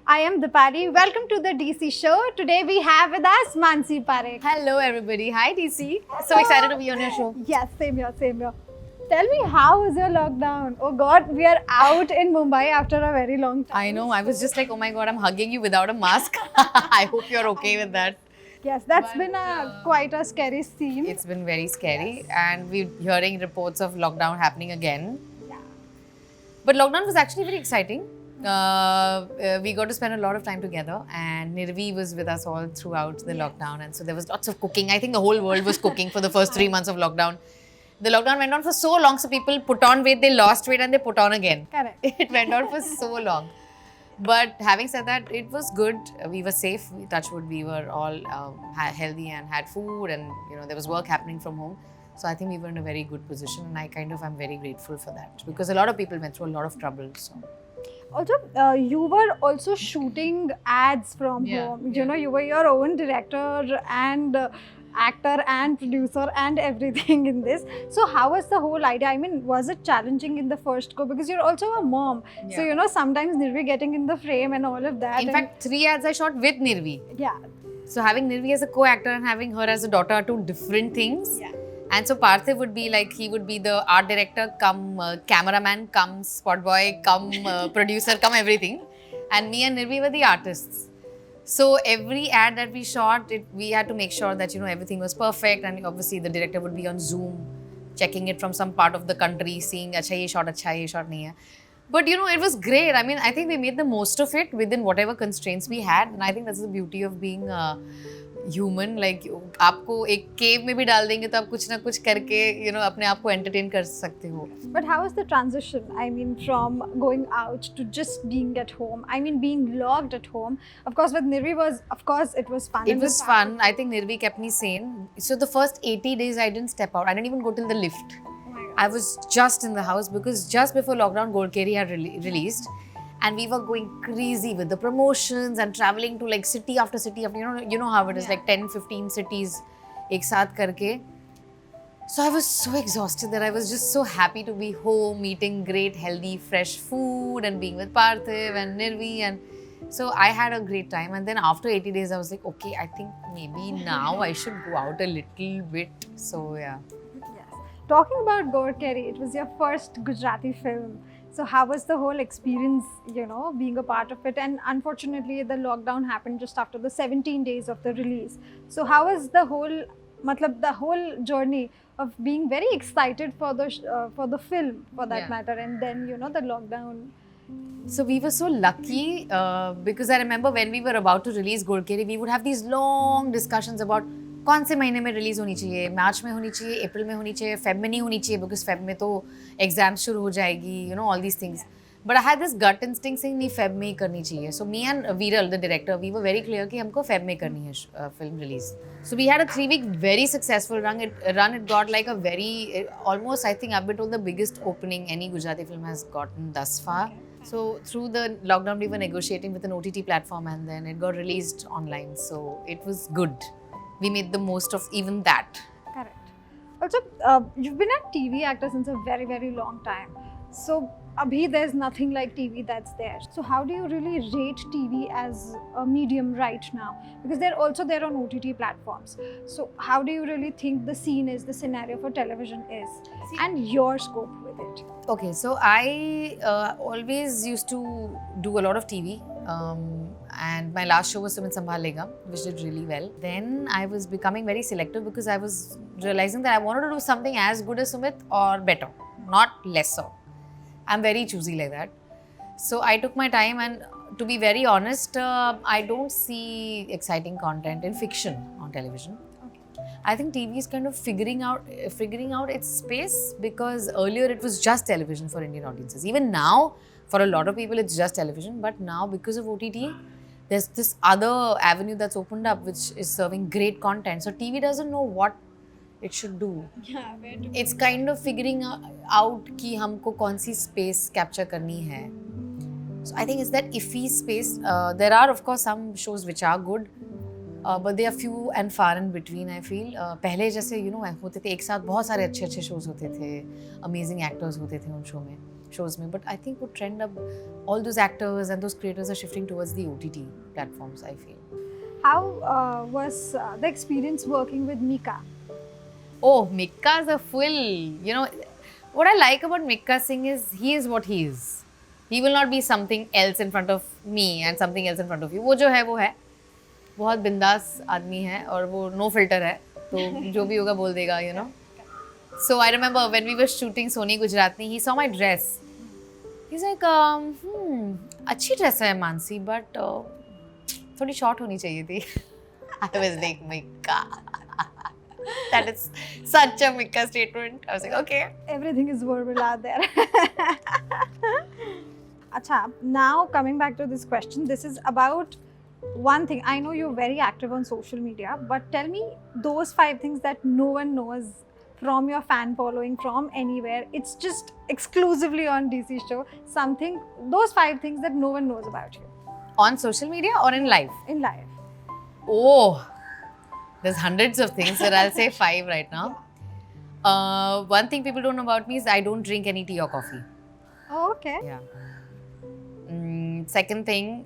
I am Deepali. Welcome to the Deecee show. Today we have with us Manasi Parekh. Hello everybody. Hi Deecee. So excited to be on your show. Yes, same here, same here. Tell me, how was your lockdown? Oh God, we are out in Mumbai after a very long time. I know, I was just like, oh my god, I'm hugging you without a mask. I hope you're okay with that. Yes, that's been quite a scary scene. It's been very scary and we're hearing reports of lockdown happening again. Yeah. But lockdown was actually very exciting. We got to spend a lot of time together and Nirvi was with us all throughout the lockdown, and so there was lots of cooking. I think the whole world was cooking for the first 3 months of lockdown. The lockdown went on for so long, so people put on weight, they lost weight and they put on again. Correct. It went on for so long. But having said that, it was good. We were safe. Touch wood, we were all healthy and had food, and there was work happening from home. So I think we were in a very good position, and I'm very grateful for that, because a lot of people went through a lot of trouble. So. Also, you were also shooting ads from home. You were your own director and actor and producer and everything in this. So how was the whole idea? I mean, was it challenging in the first go? Because you're also a mom. Yeah. So, sometimes Nirvi getting in the frame and all of that. In fact, 3 ads I shot with Nirvi. Yeah. So having Nirvi as a co-actor and having her as a daughter are two different things. Yeah. And so Parthiv would be like, he would be the art director, come cameraman, come spot boy, come producer, come everything. And me and Nirvi were the artists. So every ad that we shot, we had to make sure that everything was perfect, and obviously the director would be on Zoom, checking it from some part of the country, seeing acha ye shot nahi hai. But it was great. I mean, I think we made the most of it within whatever constraints we had, and I think that's the beauty of being human. Like, आपको एक cave में भी डाल देंगे तो आप कुछ ना कुछ करके अपने आप को entertain कर सकते हो. But how was the transition? I mean, from going out to just being at home. I mean, being locked at home. Of course, with Nirvi it was fun. It was fun. I think Nirvi kept me sane. So the first 80 days I didn't step out. I didn't even go till the lift. I was just in the house because just before lockdown, Golkeri had released. And we were going crazy with the promotions and traveling to like city after city after, you know how it is, like 10, 15 cities ek saath karke. So I was so exhausted that I was just so happy to be home, eating great, healthy, fresh food and being with Parthiv and Nirvi. And so I had a great time. And then after 80 days, I was like, okay, I think maybe now I should go out a little bit. So yeah. Yes. Talking about Golkeri, it was your first Gujarati film. So how was the whole experience, being a part of it? And unfortunately, the lockdown happened just after the 17 days of the release. So how was the whole journey of being very excited for the film, for that matter, and then the lockdown? So we were so lucky because I remember when we were about to release Golkeri, we would have these long discussions about कौन से महीने में release होनी चाहिए, मार्च में होनी चाहिए, अप्रैल में होनी चाहिए, फेब में नहीं होनी चाहिए बिकॉज फेब में तो एग्जाम शुरू हो जाएगी, all these things. But I had this gut instinct saying नहीं, फेब में ही करनी चाहिए. So me and Viral the director, we were very clear कि हमको फेब में करनी है film release. So we had a 3 week very successful run. It got like a very almost, I think I have been told the biggest opening any Gujarati film has gotten thus far. So through the lockdown we were negotiating with an OTT platform and then it got released online. So it was good. We made the most of even that. Correct. Also, you've been a TV actor since a very, very long time. So, abhi there's nothing like TV that's there. So, how do you really rate TV as a medium right now? Because they're also there on OTT platforms. So, how do you really think the scene is, the scenario for television is, and your scope with it? Okay, so I always used to do a lot of TV. And my last show was Sumit Sambhal Lega, which did really well. Then I was becoming very selective because I was realizing that I wanted to do something as good as Sumit or better, not lesser. I'm very choosy like that. So I took my time, and to be very honest, I don't see exciting content in fiction on television. I think TV is kind of figuring out its space, because earlier it was just television for Indian audiences. Even now, for a lot of people, it's just television. But now, because of OTT, there's this other avenue that's opened up, which is serving great content. So TV doesn't know what it should do. Yeah, where to It's kind of figuring out कि हमको कौन सी space capture करनी है. So I think it's that iffy space. There are of course some shows which are good. But they are few and far in between, I feel. पहले जैसे होते थे एक साथ बहुत सारे अच्छे shows होते थे, amazing actors होते थे उन show में. shows में. But I think वो trend अब all those actors and those creators are shifting towards the OTT platforms, I feel. How was the experience working with Mika? Oh, Mika's a full, you know, what I like about Mika Singh is he is what he is. He will not be something else in front of me and something else in front of you. वो जो है वो है. बहुत बिंदास आदमी है और वो no filter है. तो जो भी होगा बोल देगा, you know. So I remember when we were shooting Sony Gujarati, he saw my dress. He's like, अच्छी dress है मानसी, but थोड़ी short होनी चाहिए थी. I was like, Mika. That is such a Mika statement. I was like, okay. Everything is verbal out there. Acha, now coming back to this question, this is about one thing. I know you're very active on social media, but tell me those 5 things that no one knows from your fan following, from anywhere. It's just exclusively on Deecee show. Something, those 5 things that no one knows about you. On social media or in life? In life. Oh, there's hundreds of things, but I'll say 5 right now. One thing people don't know about me is I don't drink any tea or coffee. Oh, okay. Yeah. Second thing,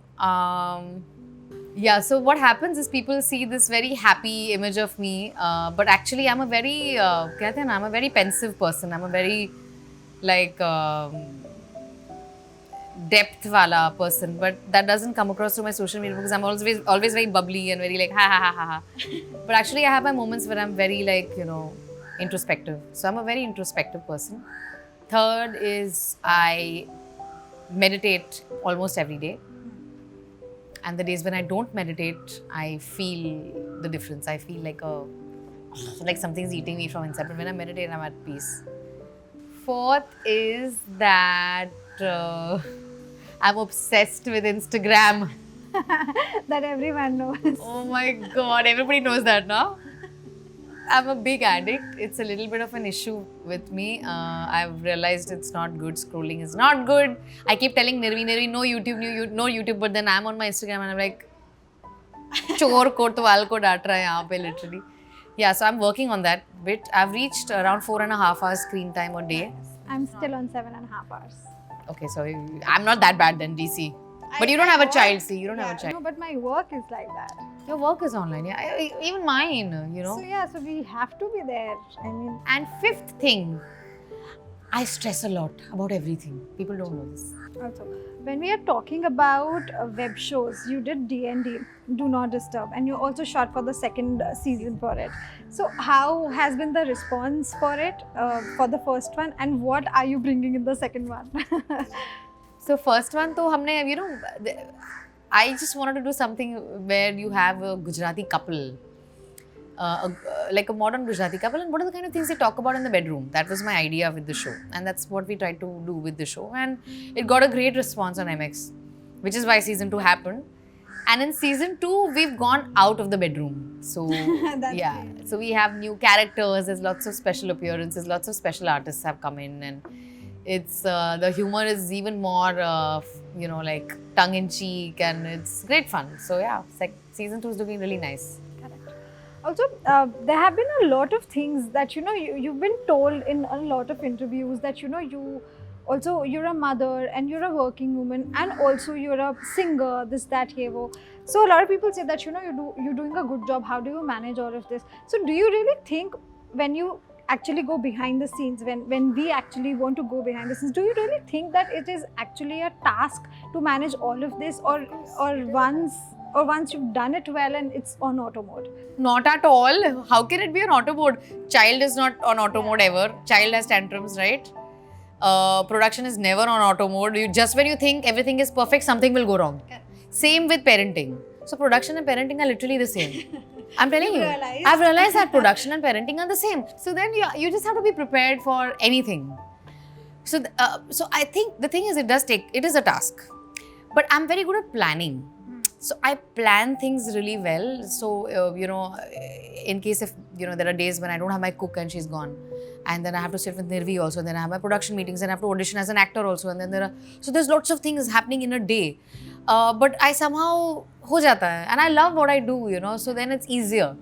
yeah, so what happens is people see this very happy image of me, but actually I'm a very, I'm a very pensive person. I'm a very, like, depth wala person, but that doesn't come across through my social media because I'm always very bubbly and very like ha ha ha ha ha. But actually I have my moments where I'm very like, you know, introspective. So I'm a very introspective person. Third is I meditate almost every day. And the days when I don't meditate, I feel the difference. I feel like something's eating me from inside. But when I meditate, I'm at peace. Fourth is that I'm obsessed with Instagram. That everyone knows. Oh my God, everybody knows that now. I'm a big addict. It's a little bit of an issue with me. I've realized it's not good. Scrolling is not good. I keep telling Nirvi, no YouTube, but then I'm on my Instagram and I'm like, chor ko twal ko daat raha hai yahan pe literally. Yeah, so I'm working on that bit. I've reached around 4.5 hours screen time a day. I'm still on 7.5 hours. Okay, so I'm not that bad then, Deecee. But you don't have a child, see, you don't have a child. No, but my work is like that. Your work is online, yeah. Even mine, you know. So yeah, so we have to be there. I mean. And fifth thing, I stress a lot about everything. People don't know this. Also, when we are talking about web shows, you did D&D, Do Not Disturb, and you also shot for the 2nd season for it. So how has been the response for it, for the first one, and what are you bringing in the second one? So first one, to humne, you know, I just wanted to do something where you have a Gujarati couple, like a modern Gujarati couple, and what are the kind of things they talk about in the bedroom. That was my idea with the show, and that's what we tried to do with the show, and it got a great response on MX, which is why season 2 happened. And in season 2, we've gone out of the bedroom. So yeah, great. So we have new characters. There's lots of special appearances. Lots of special artists have come in, and it's the humor is even more, you know, like tongue-in-cheek, and it's great fun. So yeah, season 2 is looking really nice. Correct. Also, there have been a lot of things that, you know, you've been told in a lot of interviews that, you know, you're a mother and you're a working woman and also you're a singer, this, that, here, wo. So a lot of people say that, you know, you're doing a good job. How do you manage all of this? So do you really think when you actually go behind the scenes, when we actually want to go behind the scenes, do you really think that it is actually a task to manage all of this, or once you've done it well and it's on auto mode? Not at all. How can it be on auto mode? Child is not on auto mode ever. Child has tantrums, right? Production is never on auto mode. Just when you think everything is perfect, something will go wrong. Same with parenting. So production and parenting are literally the same. I'm telling you, I've realized that production and parenting are the same. So then you just have to be prepared for anything. So I think the thing is, it is a task. But I'm very good at planning. So I plan things really well. So, you know, in case if, you know, there are days when I don't have my cook and she's gone. And then I have to sit with Nirvi also. Then I have my production meetings and I have to audition as an actor also. And then there's lots of things happening in a day. But I somehow ho jata hai. And I love what I do, you know. So then it's easier.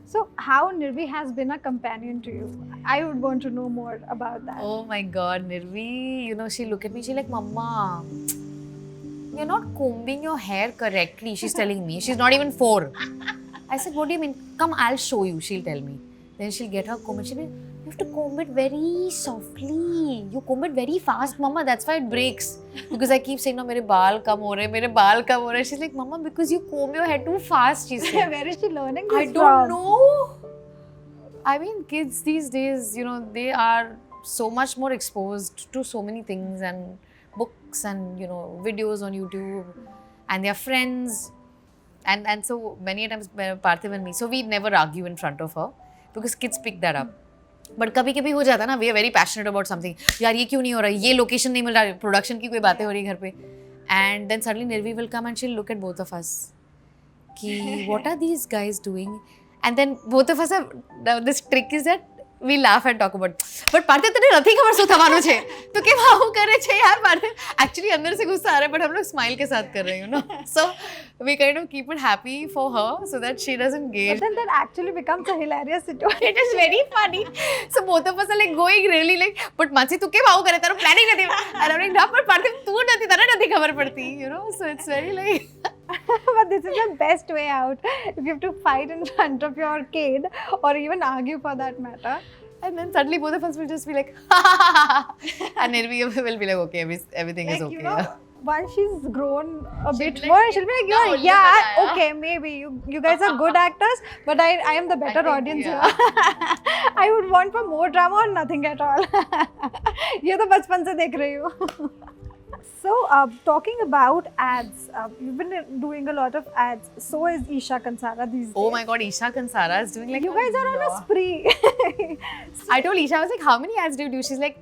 So how Nirvi has been a companion to you? I would want to know more about that. Oh my God, Nirvi, she look at me, she's like, Mama, you're not combing your hair correctly, she's telling me. She's not even 4. I said, what do you mean? Come, I'll show you, she'll tell me. Then she'll get her comb and she'll be, you have to comb it very softly. You comb it very fast, Mama, that's why it breaks. Because I keep saying, no, mere baal kam ho rahe, mere baal kam ho rahe. She's like, Mama, because you comb your hair too fast, she said. Where is she learning this I from? don't know. I mean, kids these days, they are so much more exposed to so many things and books and, videos on YouTube and their friends. And so many times, Parthiv and me, so we never argue in front of her because kids pick that up. But कभी-कभी हो जाता ना, we are very passionate about something. यार ये क्यों नहीं हो रहा, ये location नहीं मिल रहा, production की कोई बातें हो रही घर पे. And then suddenly Nirvi will come and she'll look at both of us. Ki, what are these guys doing? And then both of us have, this trick is that we laugh and talk about, but Parthiv तने નથી ખબર શું થવાનું છે તો કેમ આવું કરે છે યાર Parthiv. Actually अंदर से गुस्सा आ रहा है, but हम लोग smile के साथ कर रहे हैं, So we kind of keep it happy for her so that she doesn't gauge. But then that actually becomes a hilarious situation. It is very funny. So both of us are like going really like, but Mansi तू કેમ આવું કરે, તારું planning નથી. And I'm like, ના પણ Parthiv તું નથી, તને નથી ખબર પડતી, So it's very like. But this is the best way out if you have to fight in front of your kid or even argue for that matter. And then suddenly both of us will just be like, and Nirvi will be like, okay, everything is okay. Once she's grown a bit be more, like, she'll be like, "No, yeah, okay, maybe you guys are good actors, but I am the better audience here. I would want for more drama or nothing at all. ये तो बचपन से देख रही हूँ. So, talking about ads, you've been doing a lot of ads. So is Isha Kansara these days. Oh my God, Isha Kansara is doing like. You guys are on a spree. I told Isha, I was like, how many ads do you do? She's like,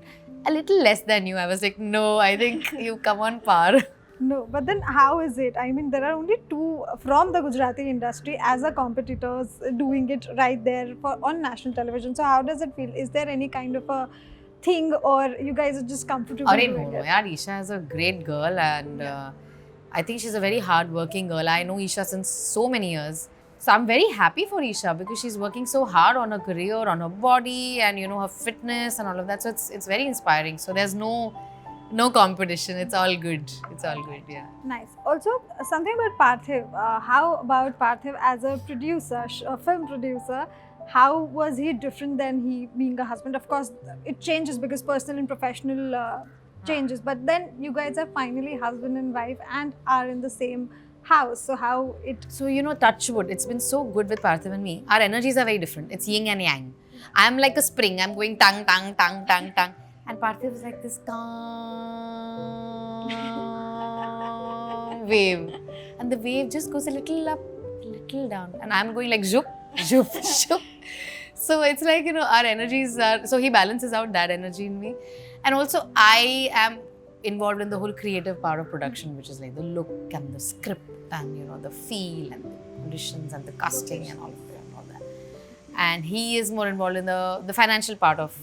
a little less than you. I was like, no, I think you come on par. No, but then how is it? I mean, there are only 2 from the Gujarati industry as a competitors doing it right there on national television. So how does it feel? Is there any kind of a thing or you guys are just comfortable doing it? Yeah, Isha is a great girl and I think she's a very hard-working girl. I know Isha since so many years. So I'm very happy for Isha because she's working so hard on her career, on her body and her fitness and all of that. So it's very inspiring. So there's no competition. It's all good. It's all good, yeah. Nice. Also, something about Parthiv. How about Parthiv as a producer, a film producer? How was he different than he being a husband? Of course, it changes because personal and professional changes. But then you guys are finally husband and wife and are in the same house. So how it... So, touch wood. It's been so good with Parthiv and me. Our energies are very different. It's yin and yang. I'm like a spring. I'm going tang, tang, tang, tang, tang. And Parthiv is like this calm wave. And the wave just goes a little up, little down. And I'm going like zhup, zhup, zhup. So it's like, our energies are... So he balances out that energy in me. And also I am involved in the whole creative part of production, which is like the look and the script and, the feel and the conditions and the casting and all of that. And he is more involved in the financial part of...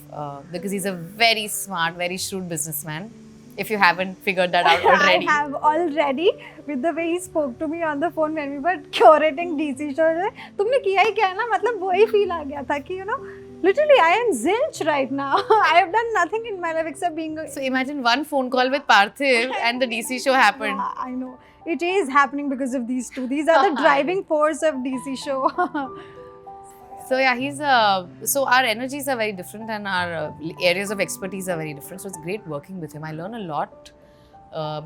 because he's a very smart, very shrewd businessman. If you haven't figured that out already. I have already, with the way he spoke to me on the phone when we were curating Deecee show. तुमने किया ही क्या है ना, मतलब वही feel आ गया था कि literally I am zilch right now. I have done nothing in my life except being So imagine one phone call with Parthiv and the Deecee show happened. Yeah, I know. It is happening because of these 2. These are the driving force of Deecee show. So yeah, so our energies are very different and our areas of expertise are very different. So it's great working with him. I learn a lot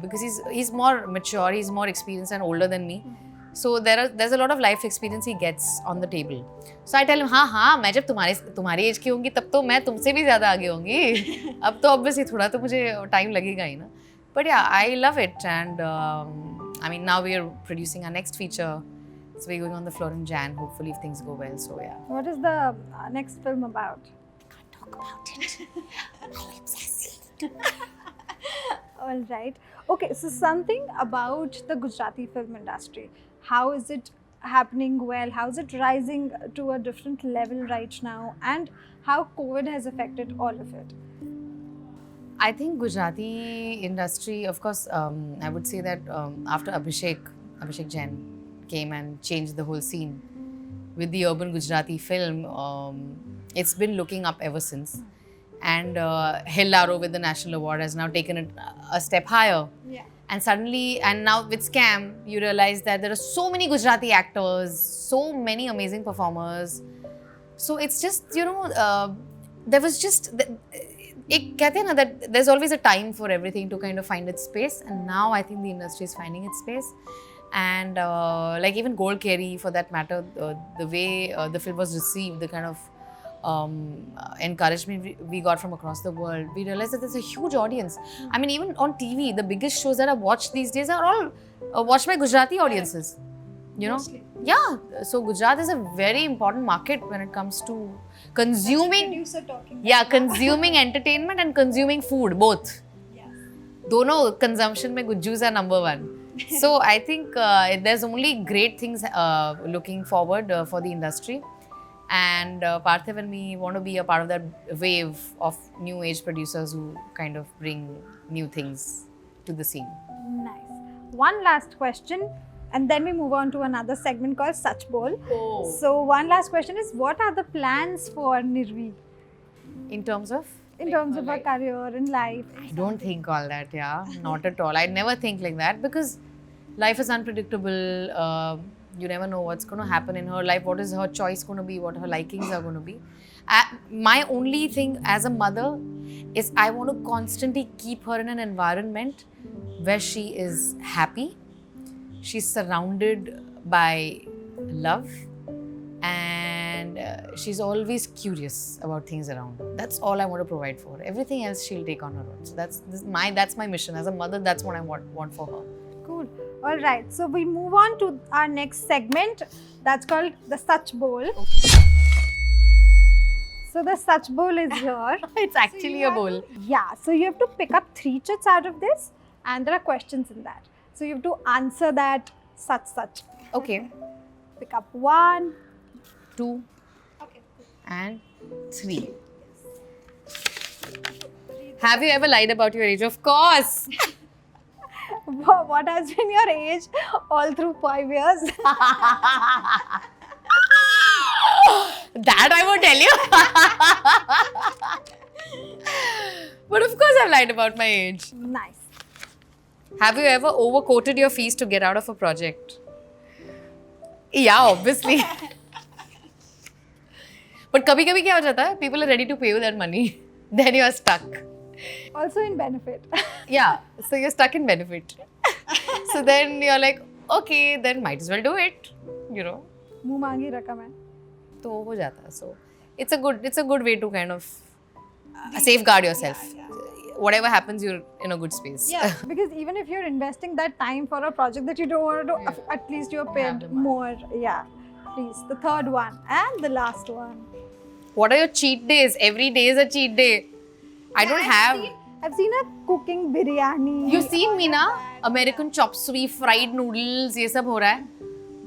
because he's more mature, he's more experienced and older than me. So there's a lot of life experience he gets on the table. So I tell him, हाँ, मैं जब तुम्हारी as की होंगी तब तो मैं तुमसे भी ज़्यादा आगे होंगी. अब तो obviously थोड़ा तो मुझे time लगेगा ही ना. But yeah, I love it and I mean now we are producing our next feature. So we're going on the floor in Jan, hopefully if things go well, so yeah. What is the next film about? Can't talk about it. My lips are sealed. All right. Okay, so something about the Gujarati film industry. How is it happening well? How is it rising to a different level right now? And how COVID has affected all of it? I think Gujarati industry, of course, I would say that after Abhishek Jain came and changed the whole scene. with the urban Gujarati film, it's been looking up ever since. And Hillaro with the National Award has now taken it a step higher. Yeah. And suddenly, and now with Scam, you realize that there are so many Gujarati actors, so many amazing performers. So it's just, there was just, एक कहते हैं ना, that there's always a time for everything to kind of find its space. And now I think the industry is finding its space. And like even Gold Kerry, for that matter, the way the film was received, the kind of encouragement we got from across the world, we realized that there's a huge audience. I mean, even on TV, the biggest shows that are watched these days are all watched by Gujarati audiences. You know? Mostly. Yeah. So Gujarat is a very important market when it comes to consuming. Producer talking. Yeah, consuming entertainment and consuming food, both. Yes. Dono consumption mein Gujjus are number one. So I think there's only great things looking forward for the industry. And Parthiv and me want to be a part of that wave of new age producers who kind of bring new things to the scene. Nice. One last question, and then we move on to another segment called Sach Bol. Oh. So one last question is, what are the plans for Nirvi In terms of? in terms of her career and life? I don't think all that, yeah. Not at all. I never think like that because life is unpredictable. You never know what's going to happen in her life, what is her choice going to be, what her likings are going to be. My only thing as a mother is I want to constantly keep her in an environment where she is happy, she's surrounded by love, and she's always curious about things around her. That's all I want to provide for her. Everything else she'll take on her own. So that's my mission. As a mother, that's what I want for her. Cool. All right. So we move on to our next segment. That's called the Sach Bowl. So the Sach Bowl is here. It's actually a bowl. Yeah. So you have to pick up 3 chits out of this, and there are questions in that. So you have to answer that such. Okay. Pick up 1, 2 and 3. Have you ever lied about your age? Of course. What has been your age all through 5 years? That I won't tell you. But of course I've lied about my age. Nice. Have you ever overquoted your fees to get out of a project? Yeah, obviously. But kabhi-kabhi kya ho jata hai? People are ready to pay you that money. Then you are stuck. Also in benefit. Yeah, so you're stuck in benefit. So then you're like, okay, then might as well do it, मुंह मांगी रकम है. तो हो जाता. So it's a good way to kind of safeguard yourself. Whatever happens, you're in a good space. Yeah, because even if you're investing that time for a project that you don't want to do, at least you're paid more. Yeah, please. The third one and the last one. What are your cheat days? Every day is a cheat day. I don't have. I've seen her cooking biryani. You've seen me na? American chop suey, fried noodles, ये सब हो रहा है.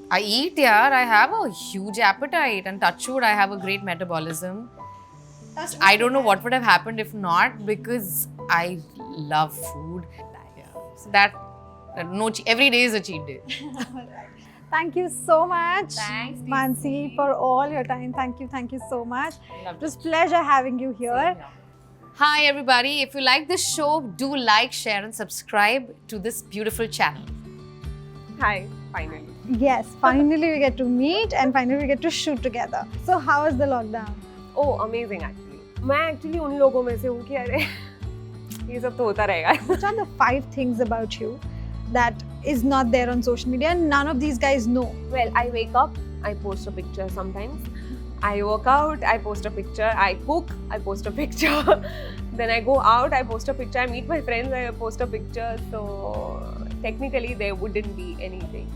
I eat, yaar. I have a huge appetite, and touch wood, I have a great metabolism. I don't know what would have happened if not, because I love food. Yeah. So that every day is a cheat day. Thank you so much, Thanks, Manasi, for all your time. Thank you so much. Loved It was pleasure having you here. Hi everybody, if you like this show, do like, share and subscribe to this beautiful channel. Hi, finally. Yes, finally we get to meet and finally we get to shoot together. So how was the lockdown? Oh, amazing actually. मैं actually उन लोगों में से हूँ कि अरे ये सब तो होता रहेगा. Which are the 5 things about you that is not there on social media and none of these guys know? Well, I wake up, I post a picture sometimes. I work out, I post a picture. I cook, I post a picture. Then I go out, I post a picture. I meet my friends, I post a picture. So technically there wouldn't be anything.